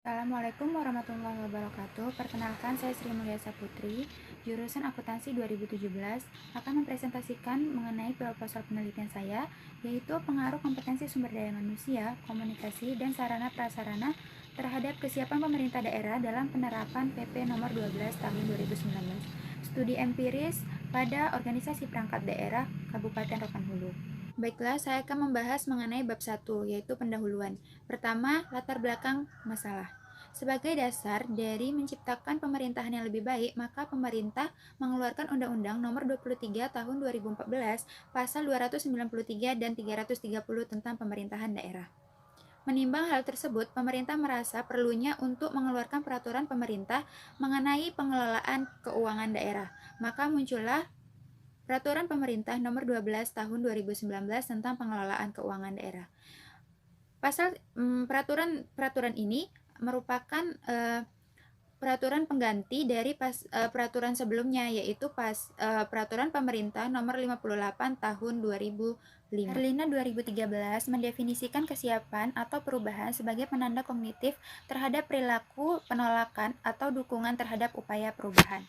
Assalamualaikum warahmatullahi wabarakatuh. Perkenalkan, saya Sri Mulyasa Putri, jurusan Akuntansi 2017, akan mempresentasikan mengenai proposal penelitian saya, yaitu pengaruh kompetensi sumber daya manusia, komunikasi, dan sarana prasarana terhadap kesiapan pemerintah daerah dalam penerapan PP nomor 12 tahun 2019. Studi empiris pada organisasi perangkat daerah Kabupaten Rokan Hulu. Baiklah, saya akan membahas mengenai bab 1, yaitu pendahuluan. Pertama, latar belakang masalah. Sebagai dasar dari menciptakan pemerintahan yang lebih baik, maka pemerintah mengeluarkan Undang-Undang Nomor 23 Tahun 2014, Pasal 293 dan 330 tentang pemerintahan daerah. Menimbang hal tersebut, pemerintah merasa perlunya untuk mengeluarkan peraturan pemerintah mengenai pengelolaan keuangan daerah. Maka muncullah Peraturan Pemerintah Nomor 12 Tahun 2019 tentang pengelolaan keuangan daerah. Peraturan ini merupakan peraturan pengganti dari peraturan sebelumnya, yaitu Peraturan Pemerintah Nomor 58 Tahun 2005. Perlina 2013 mendefinisikan kesiapan atau perubahan sebagai penanda kognitif terhadap perilaku penolakan atau dukungan terhadap upaya perubahan.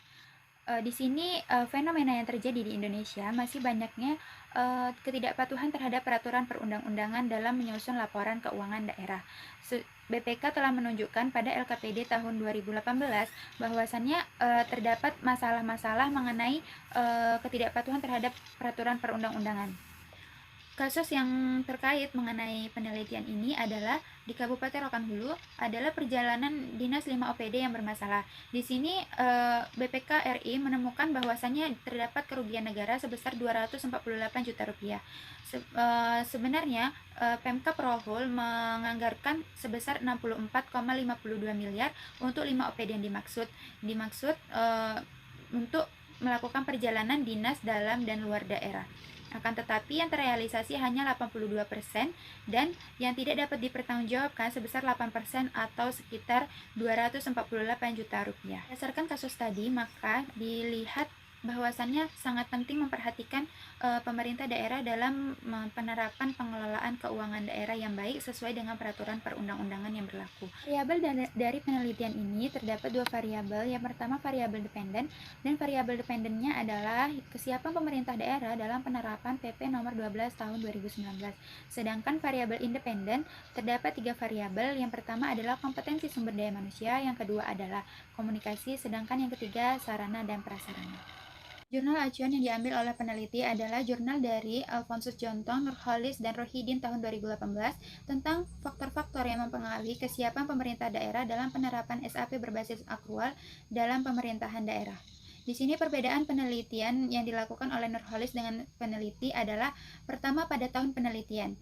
Di sini fenomena yang terjadi di Indonesia masih banyaknya ketidakpatuhan terhadap peraturan perundang-undangan dalam menyusun laporan keuangan daerah. BPK telah menunjukkan pada LKPD tahun 2018 bahwasannya terdapat masalah-masalah mengenai ketidakpatuhan terhadap peraturan perundang-undangan. Kasus yang terkait mengenai penelitian ini adalah di Kabupaten Rokan Hulu adalah perjalanan Dinas 5 OPD yang bermasalah. Di sini BPK RI menemukan bahwasannya terdapat kerugian negara sebesar 248 juta rupiah. Sebenarnya Pemkab Rohul menganggarkan sebesar 64,52 miliar untuk 5 OPD yang dimaksud untuk melakukan perjalanan dinas dalam dan luar daerah. Akan tetapi yang terrealisasi hanya 82% dan yang tidak dapat dipertanggungjawabkan sebesar 8% atau sekitar 248 juta rupiah. Berdasarkan kasus tadi, maka dilihat bahwasannya sangat penting memperhatikan pemerintah daerah dalam penerapan pengelolaan keuangan daerah yang baik sesuai dengan peraturan perundang-undangan yang berlaku. Variabel dari penelitian ini terdapat dua variabel. Yang pertama variabel dependen, dan variabel dependennya adalah kesiapan pemerintah daerah dalam penerapan PP nomor 12 tahun 2019. Sedangkan variabel independen terdapat tiga variabel. Yang pertama adalah kompetensi sumber daya manusia, yang kedua adalah komunikasi, sedangkan yang ketiga sarana dan prasarana. Jurnal acuan yang diambil oleh peneliti adalah jurnal dari Alphonsus Jontong, Nurholis, dan Rohidin tahun 2018 tentang faktor-faktor yang mempengaruhi kesiapan pemerintah daerah dalam penerapan SAP berbasis akrual dalam pemerintahan daerah. Di sini perbedaan penelitian yang dilakukan oleh Nurholis dengan peneliti adalah pertama pada tahun penelitian.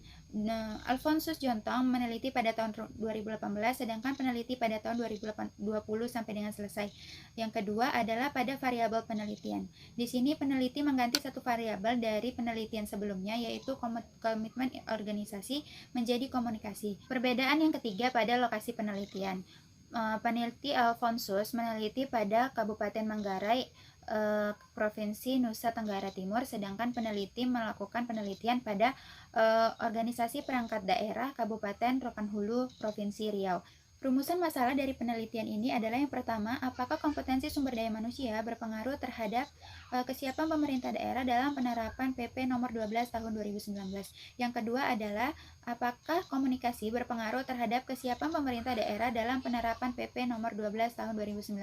Alphonsus Jontong meneliti pada tahun 2018, sedangkan peneliti pada tahun 2020 sampai dengan selesai. Yang kedua adalah pada variabel penelitian. Di sini peneliti mengganti satu variabel dari penelitian sebelumnya, yaitu komitmen organisasi menjadi komunikasi. Perbedaan yang ketiga pada lokasi penelitian. Peneliti Alphonsus meneliti pada Kabupaten Manggarai, Provinsi Nusa Tenggara Timur, sedangkan peneliti melakukan penelitian pada organisasi perangkat daerah Kabupaten Rokan Hulu, Provinsi Riau. Rumusan masalah dari penelitian ini adalah yang pertama, apakah kompetensi sumber daya manusia berpengaruh terhadap kesiapan pemerintah daerah dalam penerapan PP nomor 12 tahun 2019. Yang kedua adalah apakah komunikasi berpengaruh terhadap kesiapan pemerintah daerah dalam penerapan PP nomor 12 tahun 2019.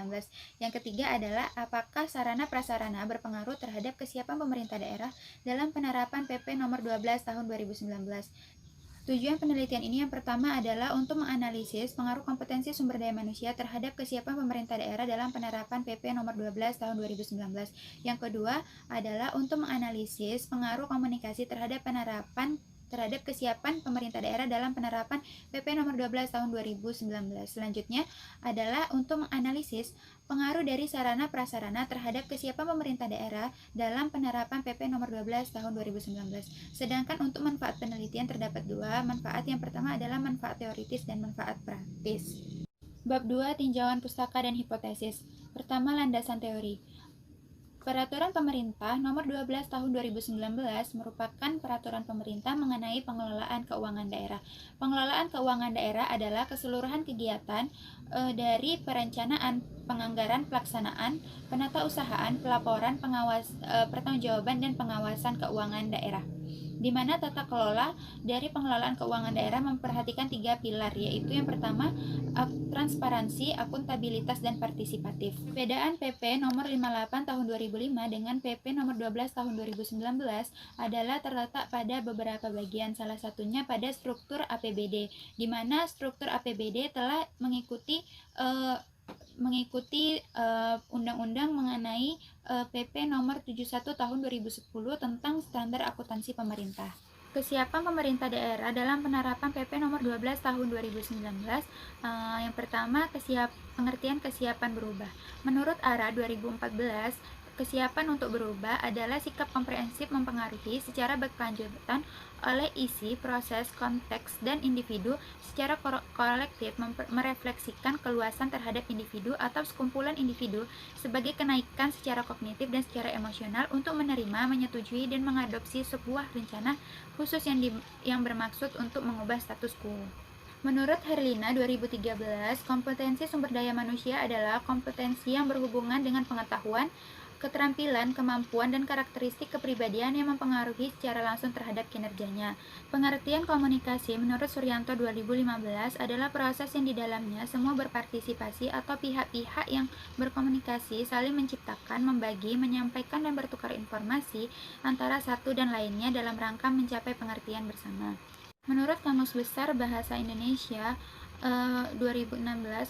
Yang ketiga adalah apakah sarana prasarana berpengaruh terhadap kesiapan pemerintah daerah dalam penerapan PP nomor 12 tahun 2019. Tujuan penelitian ini yang pertama adalah untuk menganalisis pengaruh kompetensi sumber daya manusia terhadap kesiapan pemerintah daerah dalam penerapan PP nomor 12 tahun 2019. Yang kedua adalah untuk menganalisis pengaruh komunikasi terhadap kesiapan pemerintah daerah dalam penerapan PP nomor 12 tahun 2019. Selanjutnya adalah untuk menganalisis pengaruh dari sarana prasarana terhadap kesiapan pemerintah daerah dalam penerapan PP nomor 12 tahun 2019. Sedangkan untuk manfaat penelitian terdapat dua manfaat. Yang pertama adalah manfaat teoritis dan manfaat praktis. Bab 2, tinjauan pustaka dan hipotesis. Pertama, landasan teori. Peraturan Pemerintah Nomor 12 Tahun 2019 merupakan peraturan pemerintah mengenai pengelolaan keuangan daerah. Pengelolaan keuangan daerah adalah keseluruhan kegiatan dari perencanaan, penganggaran, pelaksanaan, penatausahaan, pelaporan, pertanggungjawaban dan pengawasan keuangan daerah, di mana tata kelola dari pengelolaan keuangan daerah memperhatikan 3 pilar, yaitu yang pertama, transparansi, akuntabilitas, dan partisipatif. Perbedaan PP nomor 58 tahun 2005 dengan PP nomor 12 tahun 2019 adalah terletak pada beberapa bagian, salah satunya pada struktur APBD, di mana struktur APBD telah mengikuti undang-undang mengenai PP nomor 71 tahun 2010 tentang standar akuntansi pemerintah. Kesiapan pemerintah daerah dalam penerapan PP nomor 12 tahun 2019. Yang pertama, pengertian kesiapan berubah. Menurut ARA 2014, kesiapan untuk berubah adalah sikap komprehensif mempengaruhi secara berkelanjutan oleh isi, proses, konteks, dan individu secara kolektif merefleksikan keluasan terhadap individu atau sekumpulan individu sebagai kenaikan secara kognitif dan secara emosional untuk menerima, menyetujui, dan mengadopsi sebuah rencana khusus yang bermaksud untuk mengubah status quo. Menurut Herlina 2013, kompetensi sumber daya manusia adalah kompetensi yang berhubungan dengan pengetahuan, keterampilan, kemampuan, dan karakteristik kepribadian yang mempengaruhi secara langsung terhadap kinerjanya. Pengertian komunikasi menurut Suryanto 2015 adalah proses yang di dalamnya semua berpartisipasi atau pihak-pihak yang berkomunikasi saling menciptakan, membagi, menyampaikan, dan bertukar informasi antara satu dan lainnya dalam rangka mencapai pengertian bersama. Menurut Kamus Besar Bahasa Indonesia 2016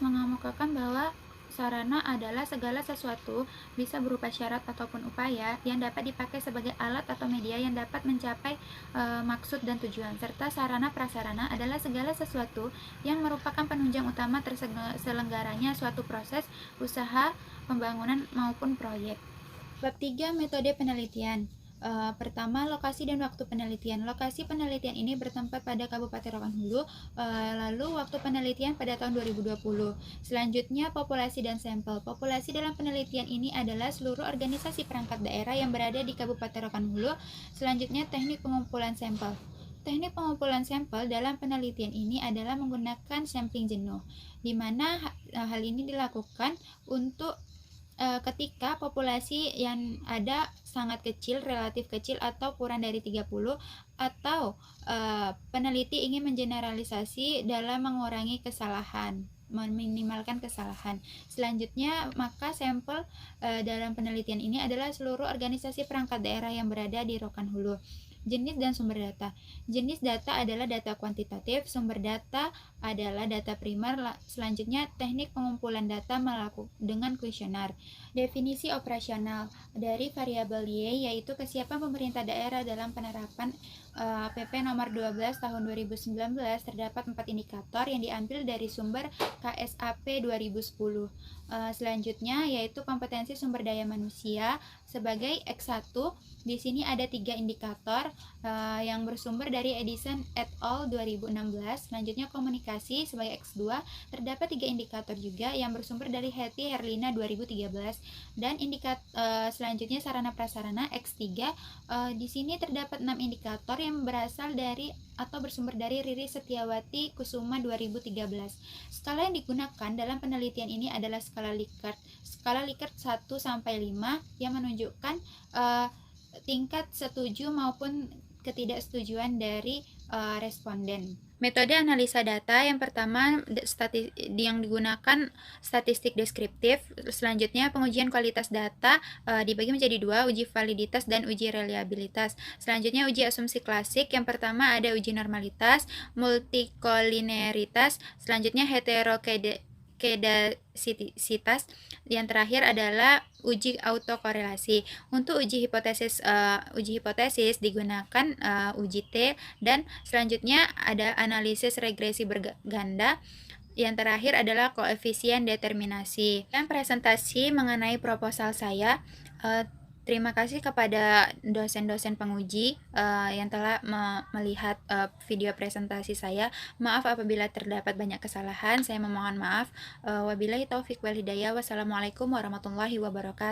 mengemukakan bahwa sarana adalah segala sesuatu, bisa berupa syarat ataupun upaya, yang dapat dipakai sebagai alat atau media yang dapat mencapai maksud dan tujuan, serta sarana prasarana adalah segala sesuatu yang merupakan penunjang utama terselenggaranya suatu proses, usaha, pembangunan maupun proyek. Bab 3. Metode penelitian. Pertama, lokasi dan waktu penelitian. Lokasi penelitian ini bertempat pada Kabupaten Rokan Hulu, lalu waktu penelitian pada tahun 2020. Selanjutnya, populasi dan sampel. Populasi dalam penelitian ini adalah seluruh organisasi perangkat daerah yang berada di Kabupaten Rokan Hulu. Selanjutnya, teknik pengumpulan sampel. Teknik pengumpulan sampel dalam penelitian ini adalah menggunakan sampling jenuh, di mana hal ini dilakukan untuk ketika populasi yang ada sangat kecil, relatif kecil atau kurang dari 30, atau peneliti ingin mengeneralisasi dalam mengurangi kesalahan, meminimalkan kesalahan. Selanjutnya, maka sampel dalam penelitian ini adalah seluruh organisasi perangkat daerah yang berada di Rokan Hulu. Jenis dan sumber data. Jenis data adalah data kuantitatif, sumber data adalah data primer. Selanjutnya, teknik pengumpulan data dengan kuesioner. Definisi operasional dari variabel Y, yaitu kesiapan pemerintah daerah dalam penerapan PP nomor 12 tahun 2019. Terdapat 4 indikator yang diambil dari sumber KSAP 2010. Selanjutnya, yaitu kompetensi sumber daya manusia sebagai X1. Di sini ada 3 indikator yang bersumber dari Edison et al. 2016. Selanjutnya, komunikasi sebagai X2. Terdapat 3 indikator juga yang bersumber dari Hetty Herlina 2013. Dan selanjutnya, sarana prasarana X3. Di sini terdapat 6 indikator yang berasal dari atau bersumber dari Riri Setiawati Kusuma 2013. Skala yang digunakan dalam penelitian ini adalah skala Likert. Skala Likert 1 sampai 5 yang menunjukkan tingkat setuju maupun ketidaksetujuan dari responden. Metode analisa data yang pertama yang digunakan statistik deskriptif. Selanjutnya, pengujian kualitas data dibagi menjadi 2, uji validitas dan uji reliabilitas. Selanjutnya, uji asumsi klasik. Yang pertama ada uji normalitas, multikolineritas, selanjutnya heterokedasitas. Yang terakhir adalah uji autokorelasi. Untuk uji hipotesis digunakan uji T, dan selanjutnya ada analisis regresi berganda. Yang terakhir adalah koefisien determinasi. Dan presentasi mengenai proposal saya. Terima kasih kepada dosen-dosen penguji yang telah melihat video presentasi saya. Maaf apabila terdapat banyak kesalahan, saya memohon maaf. Wabillahi taufik wal hidayah. Wassalamualaikum warahmatullahi wabarakatuh.